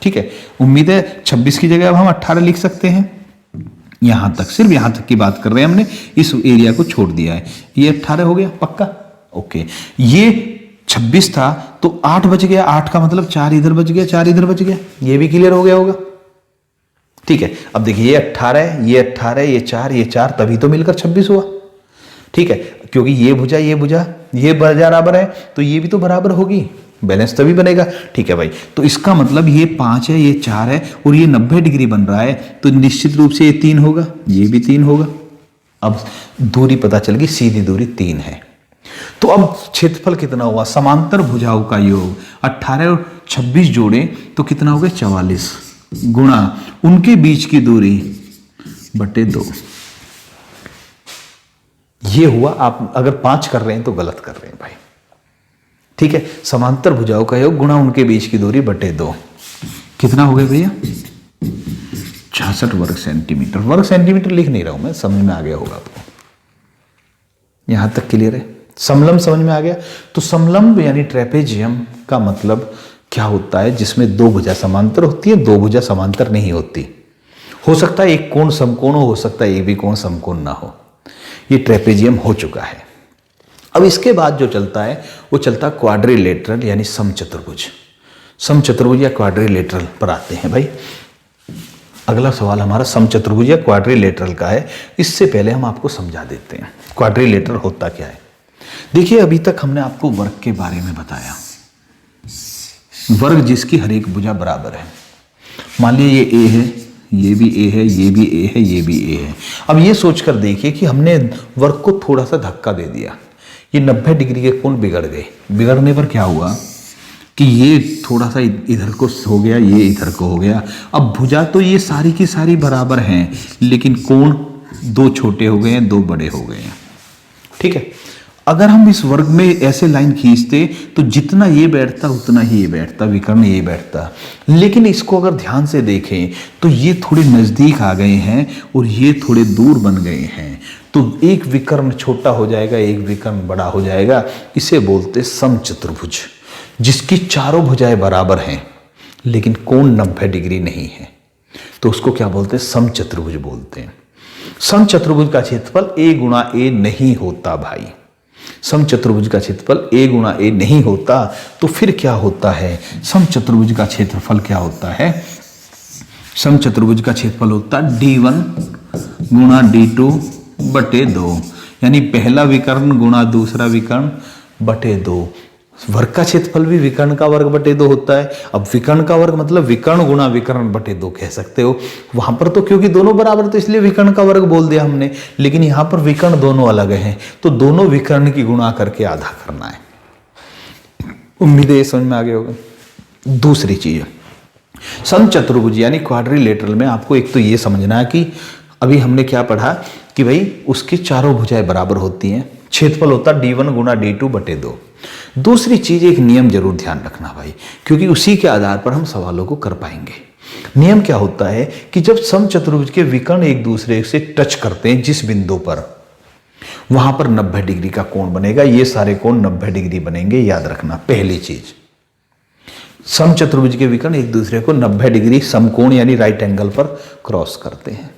ठीक है, उम्मीद है 26 की जगह अब हम 18 लिख सकते हैं। यहां तक, सिर्फ यहां तक की बात कर रहे हैं, हमने इस एरिया को छोड़ दिया है। ये 18 हो गया पक्का। ओके, ये 26 था तो 8 बच गया। 8 का मतलब 4 इधर बच गया, 4 इधर बच गया। ये भी क्लियर हो गया होगा। ठीक है, अब देखिए ये 18 है, ये 18, ये 4, ये 4, तभी तो मिलकर 26 हुआ। ठीक है, क्योंकि ये भुजा ये बराबर है, तो ये भी तो बराबर होगी, बैलेंस तभी बनेगा। ठीक है भाई, तो इसका मतलब ये 5 है, ये 4 है और ये 90 डिग्री बन रहा है, तो निश्चित रूप से ये 3 होगा, ये भी 3 होगा। अब दूरी पता चल गई, सीधी दूरी 3 है। तो अब क्षेत्रफल कितना हुआ, समांतर भुजाओं का योग 18 और 26 जोड़े तो कितना हो गया, 44 गुणा उनके बीच की दूरी बटे 2। ये हुआ। आप अगर 5 कर रहे हैं तो गलत कर रहे हैं भाई। ठीक है, समांतर भुजाओं का योग गुणा उनके बीच की दूरी बटे 2। कितना हो गया भैया, 66 वर्ग सेंटीमीटर। वर्ग सेंटीमीटर लिख नहीं रहा हूं मैं, समझ में आ गया होगा आपको। यहां तक क्लियर है। समलंब समझ में आ गया। तो समलंब यानी ट्रेपेजियम का मतलब क्या होता है, जिसमें दो भुजा समांतर होती है, दो भुजा समांतर नहीं होती। हो सकता है एक कोण समकोण हो सकता है एक भी कोण समकोण ना हो। ये ट्रेपेजियम हो चुका है। अब इसके बाद जो चलता है वो चलता है क्वाड्रिलेटरल यानी समचतुर्भुज। समचतुर्भुज या क्वाड्रिलेटरल पर आते हैं भाई। अगला सवाल हमारा समचतुर्भुज या क्वाड्रिलेटरल का है। इससे पहले हम आपको समझा देते हैं क्वाड्रिलेटरल होता क्या है। देखिए, अभी तक हमने आपको वर्ग के बारे में बताया। वर्ग जिसकी हर एक भुजा बराबर है। मान लीजिए ये ए है, ये भी ए है, ये भी ए है, ये भी ए है। अब ये सोचकर देखिए कि हमने वर्ग को थोड़ा सा धक्का दे दिया, ये 90 डिग्री के कोण बिगड़ गए। बिगड़ने पर क्या हुआ कि ये थोड़ा सा इधर को हो गया, ये इधर को हो गया। अब भुजा तो ये सारी की सारी बराबर हैं, लेकिन कोण 2 छोटे हो गए हैं, 2 बड़े हो गए हैं। ठीक है, अगर हम इस वर्ग में ऐसे लाइन खींचते तो जितना ये बैठता उतना ही ये बैठता, विकर्ण ये बैठता। लेकिन इसको अगर ध्यान से देखें तो ये थोड़े नजदीक आ गए हैं और ये थोड़े दूर बन गए हैं, तो एक विकर्ण छोटा हो जाएगा, एक विकर्ण बड़ा हो जाएगा। इसे बोलते समचतुर्भुज, जिसकी चारों भुजाएं बराबर हैं लेकिन कोण 90 डिग्री नहीं है, तो उसको क्या बोलते हैं? समचतुर्भुज बोलते हैं। समचतुर्भुज का क्षेत्रफल a गुणा a नहीं होता भाई। समचतुर्भुज का क्षेत्रफल a गुणा a नहीं होता, तो फिर क्या होता है? समचतुर्भुज का क्षेत्रफल क्या होता है? समचतुर्भुज का क्षेत्रफल होता है d1 गुणा d2 बटे 2, यानी पहला विकर्ण गुणा दूसरा विकर्ण बटे 2। वर्ग का क्षेत्रफल भी विकर्ण का वर्ग बटे 2 होता है। अब विकर्ण का वर्ग मतलब विकर्ण गुणा विकर्ण बटे 2 कह सकते हो। वहां पर तो क्योंकि दोनों बराबर तो इसलिए विकर्ण का वर्ग बोल दिया हमने, लेकिन यहां पर विकर्ण दोनों अलग हैं, तो दोनों विकर्ण की गुणा करके आधा करना है। उम्मीद है ये समझ में आ गया होगा। दूसरी चीज, समचतुर्भुज यानी क्वाड्रिलेटरल में आपको एक तो ये समझना है कि अभी हमने क्या पढ़ा कि भाई उसकी चारों भुजाएं बराबर होती हैं, क्षेत्रफल होता d1 गुणा d2 बटे 2। दूसरी चीज, एक नियम जरूर ध्यान रखना भाई, क्योंकि उसी के आधार पर हम सवालों को कर पाएंगे। नियम क्या होता है कि जब समचतुर्भुज के विकर्ण एक दूसरे से टच करते हैं जिस बिंदु पर, वहां पर 90 डिग्री का कोण बनेगा। ये सारे कोण 90 डिग्री बनेंगे, याद रखना। पहली चीज, समचतुर्भुज के विकर्ण एक दूसरे को 90 डिग्री समकोण यानी राइट एंगल पर क्रॉस करते हैं।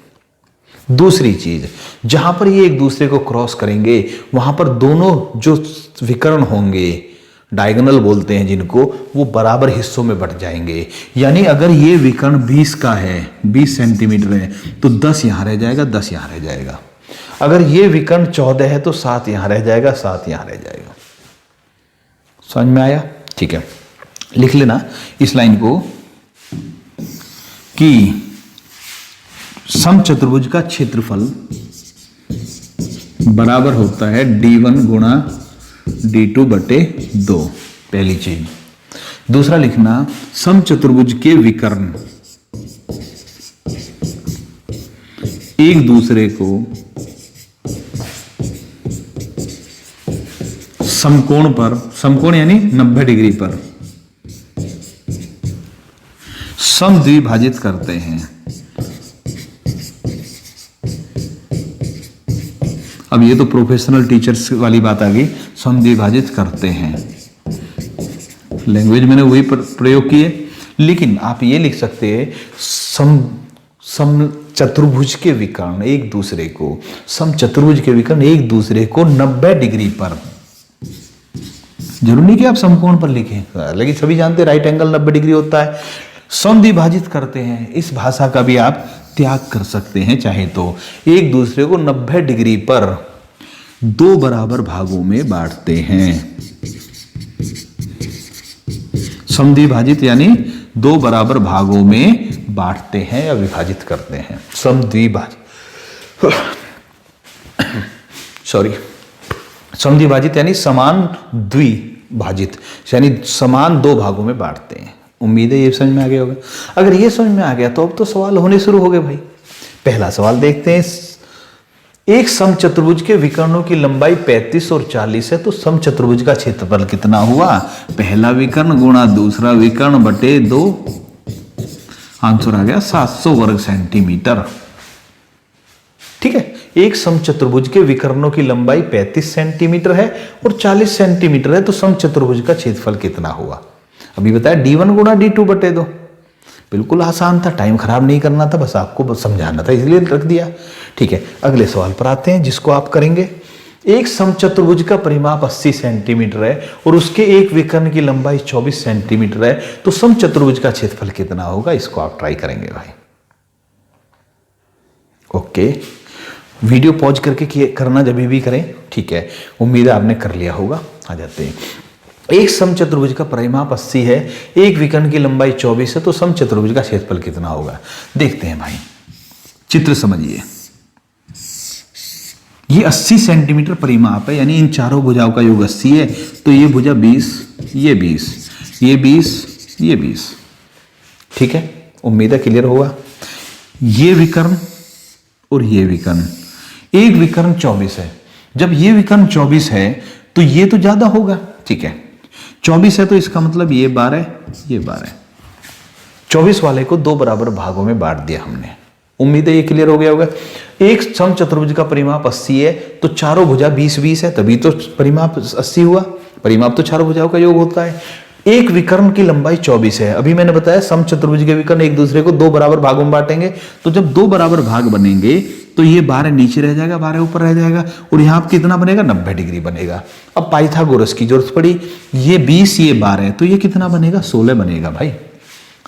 दूसरी चीज, जहां पर ये एक दूसरे को क्रॉस करेंगे वहां पर दोनों जो विकर्ण होंगे, डायगोनल बोलते हैं जिनको, वो बराबर हिस्सों में बट जाएंगे। यानी अगर ये विकर्ण 20 का है, 20 सेंटीमीटर है, तो 10 यहां रह जाएगा, 10 यहां रह जाएगा। अगर ये विकर्ण 14 है तो 7 यहां रह जाएगा, 7 यहां रह जाएगा। समझ में आया? ठीक है, लिख लेना इस लाइन को कि समचतुर्भुज का क्षेत्रफल बराबर होता है d1 गुणा d2 बटे 2, पहली चीज। दूसरा लिखना, समचतुर्भुज के विकर्ण एक दूसरे को समकोण पर, समकोण यानी 90 डिग्री पर समद्विभाजित करते हैं। अब ये तो प्रोफेशनल टीचर्स वाली बात आ गई, समद्विभाजित करते हैं। लैंग्वेज मैंने वही प्रयोग किए, लेकिन आप ये लिख सकते हैं समचतुर्भुज के विकर्ण एक दूसरे को, समचतुर्भुज के विकर्ण एक दूसरे को 90 डिग्री पर, जरूरी नहीं कि आप समकोण पर लिखें, लेकिन सभी जानते हैं राइट एंगल 90 डिग्री होता है। समद्विभाजित करते हैं, इस भाषा का भी आप त्याग कर सकते हैं चाहे तो। एक दूसरे को 90 डिग्री पर 2 बराबर भागों में बांटते हैं। समद्विभाजित यानी 2 बराबर भागों में बांटते हैं या विभाजित करते हैं। समद्विभाजित समद्विभाजित यानी समान द्विभाजित, यानी समान 2 भागों में बांटते हैं। उम्मीद है ये समझ में आ गया होगा। अगर ये समझ में आ गया तो अब तो सवाल होने शुरू हो गए भाई। पहला सवाल देखते हैं। एक समचतुर्भुज के विकर्णों की लंबाई 35 और 40 है, तो समचतुर्भुज का क्षेत्रफल कितना हुआ? पहला विकर्ण गुणा दूसरा विकर्ण बटे 2, आंसर आ गया 700 वर्ग सेंटीमीटर। ठीक है, एक समचतुर्भुज के विकर्णों की लंबाई 35 सेंटीमीटर है और 40 सेंटीमीटर है, तो समचतुर्भुज का क्षेत्रफल कितना हुआ? अभी बताया d1 गुणा d2 बटे 2। बिल्कुल आसान था, टाइम खराब नहीं करना था, बस आपको बस समझाना था, इसलिए रख दिया। ठीक है, अगले सवाल पर आते हैं जिसको आप करेंगे। एक समचतुर्भुज का परिमाप 80 सेंटीमीटर है और उसके एक विकर्ण की लंबाई 24 सेंटीमीटर है, तो समचतुर्भुज का क्षेत्रफल कितना होगा? इसको आप ट्राई करेंगे भाई। ओके, वीडियो पॉज करके करना जब भी करें, ठीक है। उम्मीद है आपने कर लिया होगा। आ जाते हैं। एक समचतुर्भुज का परिमाप 80 है, एक विकर्ण की लंबाई 24 है, तो समचतुर्भुज का क्षेत्रफल कितना होगा? देखते हैं भाई, चित्र समझिए। ये 80 सेंटीमीटर परिमाप है, यानी इन चारों भुजाओं का योग 80 है, तो ये भुजा 20, ये 20, ये 20, ये 20। ठीक है, उम्मीद है क्लियर होगा। ये विकर्ण और ये विकर्ण, एक विकर्ण 24 है। जब ये विकर्ण 24 है तो ये तो ज्यादा होगा, ठीक है। 24 है तो इसका मतलब ये 12, ये 12। 24 वाले को दो बराबर भागों में बांट दिया हमने। उम्मीद है ये क्लियर हो गया होगा। एक समचतुर्भुज का परिमाप 80 है तो चारों भुजा 20-20 है, तभी तो परिमाप 80 हुआ। परिमाप तो चारों भुजाओं का योग होता है। एक विकर्ण की लंबाई 24 है। अभी मैंने बताया समचतुर्भुज के विकर्ण एक दूसरे को दो बराबर भागों में बांटेंगे, तो जब दो बराबर भाग बनेंगे तो ये 12 नीचे रह जाएगा, 12 ऊपर रह जाएगा, और यहाँ कितना बनेगा, 90 डिग्री बनेगा। अब पाइथागोरस की जरूरत पड़ी, ये 20 ये 12, तो ये कितना बनेगा, 16 बनेगा भाई।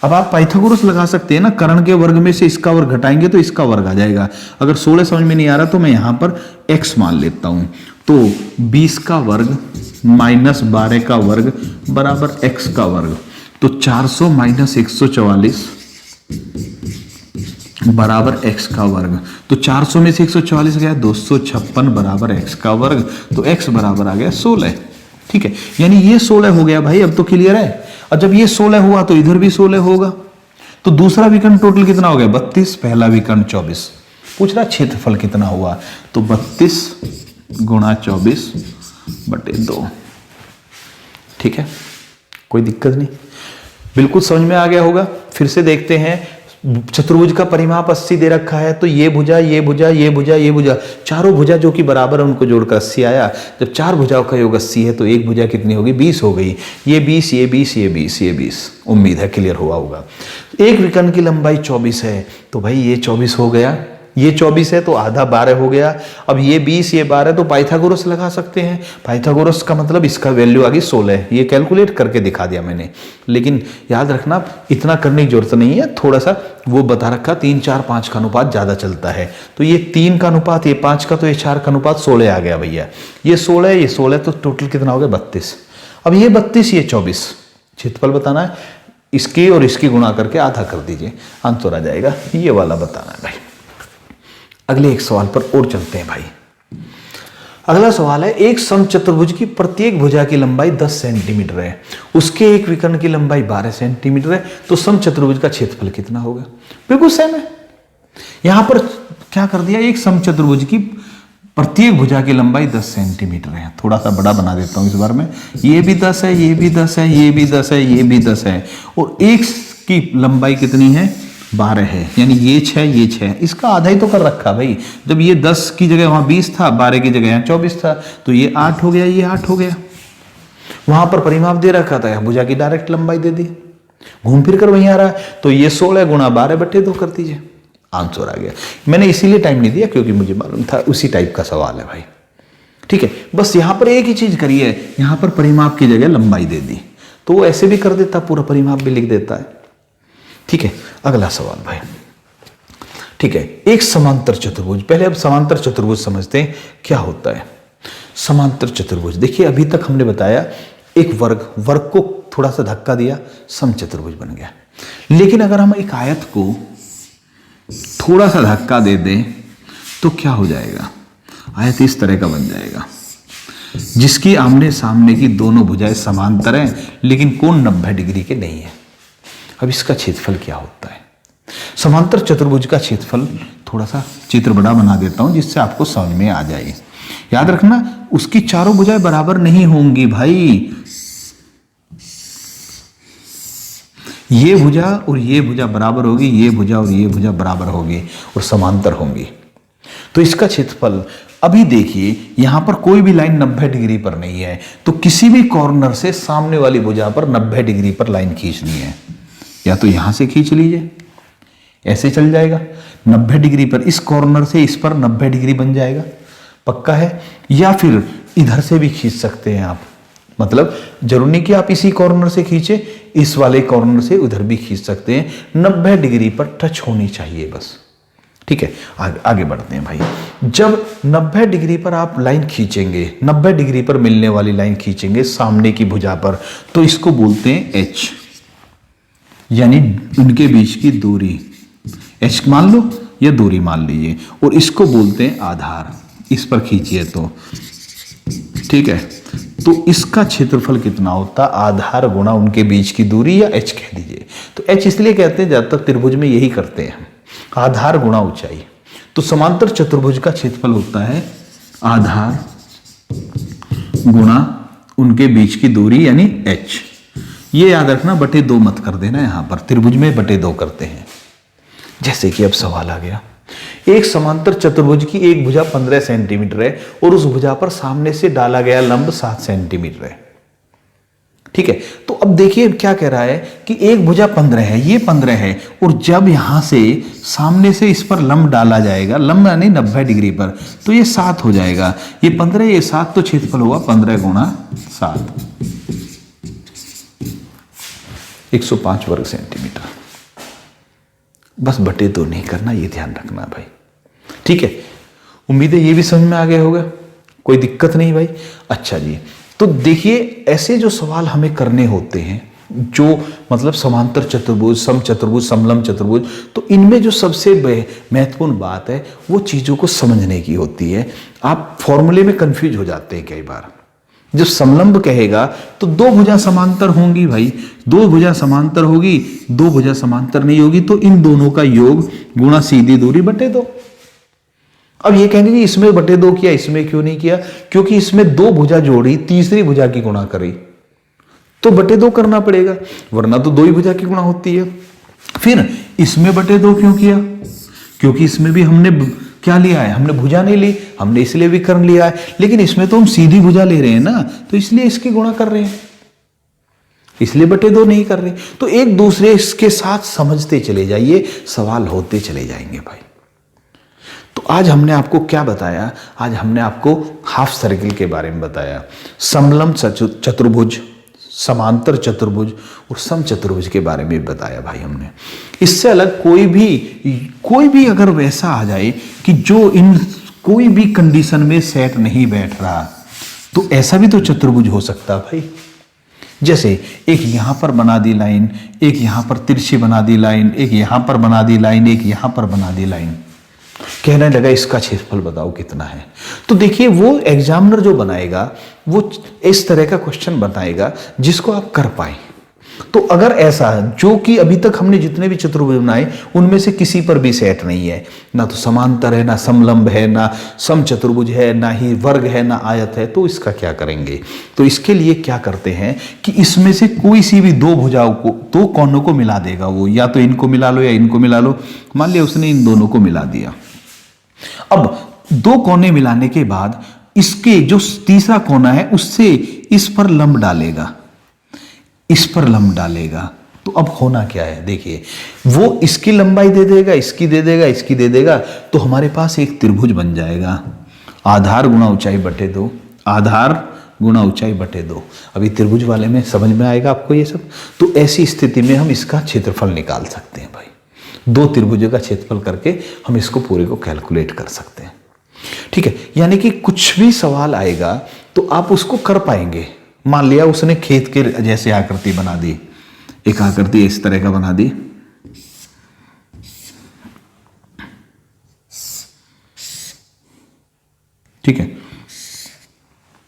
अब आप पाइथागोरस लगा सकते हैं ना, कर्ण के वर्ग में से इसका वर्ग घटाएंगे तो इसका वर्ग आ जाएगा। अगर 16 समझ में नहीं आ रहा तो मैं यहां पर x मान लेता हूं, तो 20 का वर्ग माइनस 12 का वर्ग बराबर x का वर्ग, तो 400 माइनस 144 बराबर x का वर्ग। तो 400 में से 144 गया 256 बराबर x का वर्ग, तो x बराबर आ गया 16। ठीक है, यानी ये 16 हो गया भाई। अब तो क्लियर है। और जब ये 16 हुआ तो इधर भी 16 होगा, तो दूसरा विकर्ण टोटल कितना हो गया, 32, पहला विकर्ण 24। पूछ रहा क्षेत्रफल कितना हुआ, तो 32 गुणा 24/2। ठीक है, कोई दिक्कत नहीं, बिल्कुल समझ में आ गया होगा। फिर से देखते हैं, चतुर्भुज का परिमाप 80 दे रखा है, तो ये भुजा ये भुजा ये भुजा ये भुजा, चारों भुजा जो कि बराबर है उनको जोड़कर 80 आया। जब चार भुजाओं का योग 80 है तो एक भुजा कितनी होगी, 20 हो गई। ये 20 ये 20 ये 20 ये 20। उम्मीद है क्लियर हुआ होगा। एक विकर्ण की लंबाई 24 है, तो भाई ये 24 हो गया, ये 24 है तो आधा 12 हो गया। अब ये 20 ये 12, तो पाइथागोरस लगा सकते हैं। पाइथागोरस का मतलब इसका वैल्यू आ गई 16। ये कैलकुलेट करके दिखा दिया मैंने, लेकिन याद रखना इतना करने की जरूरत नहीं है। थोड़ा सा वो बता रखा 3 4 5 का अनुपात ज्यादा चलता है, तो ये 3 का अनुपात, ये 5 का, तो ये 4 का अनुपात 16 आ गया भैया। ये 16 ये 16, तो टोटल कितना हो गया, 32। अब ये 32 ये 24, क्षेत्रफल बताना है, इसकी और इसकी गुणा करके आधा कर दीजिए, आंसर आ जाएगा। ये वाला बताना है भाई। अगले एक सवाल पर और चलते हैं भाई। अगला सवाल है, एक समचतुर्भुज की प्रत्येक भुजा की लंबाई 10 सेंटीमीटर है, उसके एक विकर्ण की लंबाई 12 सेंटीमीटर है, तो समचतुर्भुज का क्षेत्रफल कितना होगा। बिल्कुल सेम है। यहां पर क्या कर दिया, एक समचतुर्भुज की प्रत्येक भुजा की लंबाई 10 सेंटीमीटर है। थोड़ा सा बड़ा बना देता हूं इस बार में, ये भी 10 है, ये भी 10 है, ये भी 10 है, ये भी 10 है, और एक की लंबाई कितनी है, 12 है, यानी ये 6 ये 6, इसका आधा ही तो कर रखा भाई। जब ये 10 की जगह वहां 20 था, 12 की जगह यहाँ 24 था, तो ये 8 हो गया, ये 8 हो गया। वहां पर परिमाप दे रखा था, भुजा की डायरेक्ट लंबाई दे दी, घूम फिर कर वहीं आ रहा है, तो ये 16 गुणा 12/2 कर दीजिए, आंसर आ गया। मैंने इसीलिए टाइम नहीं दिया क्योंकि मुझे मालूम था उसी टाइप का सवाल है भाई। ठीक है, बस यहां पर एक ही चीज करी है, यहां पर परिमाप की जगह लंबाई दे दी, तो वो ऐसे भी कर देता, पूरा परिमाप भी लिख देता है। ठीक है, अगला सवाल भाई। ठीक है, एक समांतर चतुर्भुज, पहले अब समांतर चतुर्भुज समझते हैं क्या होता है। समांतर चतुर्भुज, देखिए अभी तक हमने बताया एक वर्ग को थोड़ा सा धक्का दिया, समचतुर्भुज बन गया। लेकिन अगर हम एक आयत को थोड़ा सा धक्का दे दें तो क्या हो जाएगा, आयत इस तरह का बन जाएगा, जिसकी आमने सामने की दोनों भुजाएं समांतर हैं, लेकिन कोण 90 डिग्री के नहीं है। अब इसका क्षेत्रफल क्या होता है। समांतर चतुर्भुज का क्षेत्रफल, थोड़ा सा चित्र बड़ा बना देता हूं जिससे आपको समझ में आ जाए। याद रखना उसकी चारों भुजाएं बराबर नहीं होंगी भाई, ये भुजा और ये भुजा बराबर होगी, ये भुजा और ये भुजा बराबर होगी और समांतर होंगी। तो इसका क्षेत्रफल, अभी देखिए यहां पर कोई भी लाइन 90 डिग्री पर नहीं है, तो किसी भी कॉर्नर से सामने वाली भुजा पर 90 डिग्री पर लाइन खींचनी है। या तो यहां से खींच लीजिए, ऐसे चल जाएगा 90 डिग्री पर, इस कॉर्नर से इस पर 90 डिग्री बन जाएगा, पक्का है। या फिर इधर से भी खींच सकते हैं आप, मतलब जरूरी नहीं कि आप इसी कॉर्नर से खींचे, इस वाले कॉर्नर से उधर भी खींच सकते हैं। 90 डिग्री पर टच होनी चाहिए बस। ठीक है, आगे बढ़ते हैं भाई। जब 90 डिग्री पर आप लाइन खींचेंगे, 90 डिग्री पर मिलने वाली लाइन खींचेंगे सामने की भुजा पर, तो इसको बोलते हैं h, यानी उनके बीच की दूरी h मान लो या दूरी मान लीजिए, और इसको बोलते हैं आधार। इस पर खींचिए तो ठीक है, तो इसका क्षेत्रफल कितना होता, आधार गुणा उनके बीच की दूरी, या h कह दीजिए। तो h इसलिए कहते हैं, ज्यादातर त्रिभुज में यही करते हैं, आधार गुणा ऊंचाई। तो समांतर चतुर्भुज का क्षेत्रफल होता है आधार गुणा उनके बीच की दूरी यानी h। ये याद रखना, बटे 2 मत कर देना, यहां पर त्रिभुज में बटे 2 करते हैं। जैसे कि अब सवाल आ गया, एक समांतर चतुर्भुज की एक भुजा 15 सेंटीमीटर है और उस भुजा पर सामने से डाला गया लंब 7 सेंटीमीटर है। ठीक है, तो अब देखिए क्या कह रहा है कि एक भुजा 15 है, ये 15 है, और जब यहां से सामने से इस पर लंब डाला जाएगा, लंब यानी 90 डिग्री पर, तो ये 7 हो जाएगा। ये 15 ये 7, तो क्षेत्रफल हुआ 15 गुणा 7, 105 वर्ग सेंटीमीटर। बस बटे 2 नहीं करना, ये ध्यान रखना भाई। ठीक है, उम्मीद है ये भी समझ में आ गया होगा, कोई दिक्कत नहीं भाई। अच्छा जी, तो देखिए ऐसे जो सवाल हमें करने होते हैं, जो मतलब समांतर चतुर्भुज, समचतुर्भुज, समलंब चतुर्भुज, तो इनमें जो सबसे महत्वपूर्ण बात है वो चीजों को समझने की होती है। आप फॉर्मूले में कंफ्यूज हो जाते हैं कई बार। जब समलंब कहेगा तो 2 भुजा समांतर होंगी भाई, 2 भुजा समांतर होगी, 2 भुजा समांतर नहीं होगी, तो इन दोनों का योग गुणा सीधी दूरी बटे 2। अब ये कहेंगे कि इसमें बटे 2 किया, इसमें क्यों नहीं किया? क्योंकि इसमें 2 भुजा जोड़ी, तीसरी भुजा की गुणा करी, तो बटे 2 करना पड़ेगा, वरना तो 2 ही भुजा की गुणा होती है। फिर इसमें बटे 2 क्यों किया? क्योंकि इसमें भी हमने क्या लिया है, हमने भुजा नहीं ली, हमने इसलिए विकर्ण लिया है, लेकिन इसमें तो हम सीधी भुजा ले रहे हैं ना, तो इसलिए इसकी गुणा कर रहे हैं, इसलिए बटे 2 नहीं कर रहे। तो एक दूसरे के साथ समझते चले जाइए, सवाल होते चले जाएंगे भाई। तो आज हमने आपको क्या बताया? आज हमने आपको हाफ सर्किल के बारे में बताया, समलंब चतुर्भुज, समांतर चतुर्भुज और समचतुर्भुज के बारे में बताया भाई हमने। इससे अलग कोई भी अगर वैसा आ जाए कि जो इन कोई भी कंडीशन में सेट नहीं बैठ रहा, तो ऐसा भी तो चतुर्भुज हो सकता भाई। जैसे एक यहां पर बना दी लाइन, एक यहां पर तिरछी बना दी लाइन, एक यहां पर बना दी लाइन, एक यहां पर बना दी लाइन। कहने लगा इसका क्षेत्रफल बताओ कितना है। तो देखिए वो एग्जामिनर जो बनाएगा वो इस तरह का क्वेश्चन बताएगा जिसको आप कर पाए। तो अगर ऐसा, जो कि अभी तक हमने जितने भी चतुर्भुज बनाए उनमें से किसी पर भी सेट नहीं है, ना तो समांतर है, ना समलंब है, ना समचतुर्भुज है, ना ही वर्ग है, ना आयत है, तो इसका क्या करेंगे? तो इसके लिए क्या करते हैं कि इसमें से कोई सी भी 2 भुजाओं को, 2 कोनों को मिला देगा वो, या तो इनको मिला लो या इनको मिला लो। मान लिया उसने इन दोनों को मिला दिया। अब 2 कोने मिलाने के बाद इसके जो तीसरा कोना है उससे इस पर लंब डालेगा, इस पर लंब डालेगा। तो अब होना क्या है, देखिए वो इसकी लंबाई दे देगा, इसकी दे देगा, इसकी दे देगा, तो हमारे पास एक त्रिभुज बन जाएगा। आधार गुणा ऊंचाई बटे 2, आधार गुणा ऊंचाई बटे 2। अभी त्रिभुज वाले में समझ में आएगा आपको ये सब। तो ऐसी स्थिति में हम इसका क्षेत्रफल निकाल सकते हैं भाई। 2 त्रिभुजों का क्षेत्रफल करके हम इसको पूरे को कैलकुलेट कर सकते हैं। ठीक है, यानी कि कुछ भी सवाल आएगा तो आप उसको कर पाएंगे। मान लिया उसने खेत के जैसे आकृति बना दी, एक आकृति इस तरह का बना दी, ठीक है,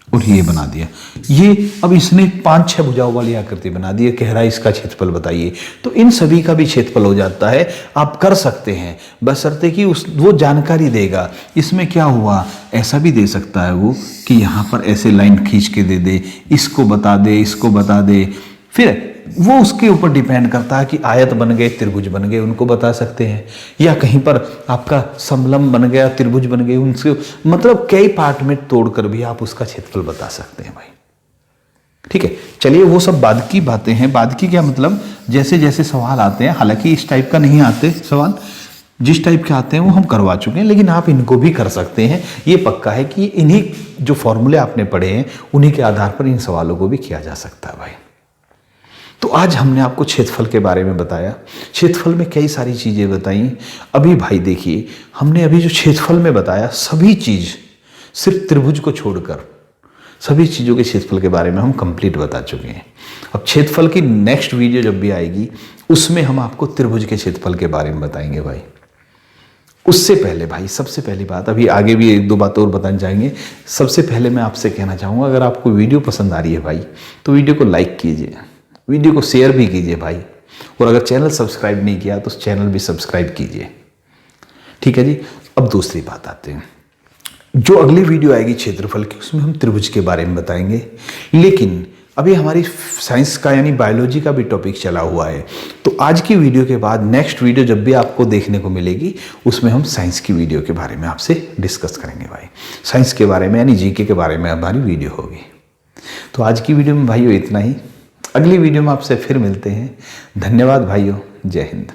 और ये बना दिया। ये अब इसने 5-6 भुजाओं वाली आकृति बना दी है, कह रहा है इसका क्षेत्रफल बताइए। तो इन सभी का भी क्षेत्रफल हो जाता है, आप कर सकते हैं, बशर्ते कि वो जानकारी देगा। इसमें क्या हुआ, ऐसा भी दे सकता है वो कि यहाँ पर ऐसे लाइन खींच के दे दे, इसको बता दे, इसको बता दे। फिर वो उसके ऊपर डिपेंड करता है कि आयत बन गए, त्रिभुज बन गए, उनको बता सकते हैं, या कहीं पर आपका समलंब बन गया, त्रिभुज बन गए, उनसे मतलब कई पार्ट में तोड़कर भी आप उसका क्षेत्रफल बता सकते हैं भाई। ठीक है, चलिए वो सब बाद की बातें हैं। बाद की क्या मतलब, जैसे जैसे सवाल आते हैं, हालांकि इस टाइप का नहीं आते सवाल, जिस टाइप के आते हैं वो हम करवा चुके हैं, लेकिन आप इनको भी कर सकते हैं। ये पक्का है कि इन्हीं जो फॉर्मूले आपने पढ़े हैं उन्हीं के आधार पर इन सवालों को भी किया जा सकता है भाई। तो आज हमने आपको क्षेत्रफल के बारे में बताया, क्षेत्रफल में कई सारी चीज़ें बताई। अभी भाई देखिए, हमने अभी जो क्षेत्रफल में बताया सभी चीज़, सिर्फ त्रिभुज को छोड़कर सभी चीज़ों के क्षेत्रफल के बारे में हम कंप्लीट बता चुके हैं। अब क्षेत्रफल की नेक्स्ट वीडियो जब भी आएगी उसमें हम आपको त्रिभुज के क्षेत्रफल के बारे में बताएंगे भाई। उससे पहले भाई, सबसे पहली बात, अभी आगे भी 1-2 बातें और बताने जाएंगे। सबसे पहले मैं आपसे कहना चाहूँगा, अगर आपको वीडियो पसंद आ रही है भाई तो वीडियो को लाइक कीजिए, वीडियो को शेयर भी कीजिए भाई, और अगर चैनल सब्सक्राइब नहीं किया तो चैनल भी सब्सक्राइब कीजिए। ठीक है जी। अब दूसरी बात आते हैं, जो अगली वीडियो आएगी क्षेत्रफल की, उसमें हम त्रिभुज के बारे में बताएंगे। लेकिन अभी हमारी साइंस का यानी बायोलॉजी का भी टॉपिक चला हुआ है, तो आज की वीडियो के बाद नेक्स्ट वीडियो जब भी आपको देखने को मिलेगी, उसमें हम साइंस की वीडियो के बारे में आपसे डिस्कस करेंगे भाई। साइंस के बारे में यानी जीके के बारे में हमारी वीडियो होगी। तो आज की वीडियो में भाइयों इतना ही। अगली वीडियो में आपसे फिर मिलते हैं। धन्यवाद भाइयों, जय हिंद।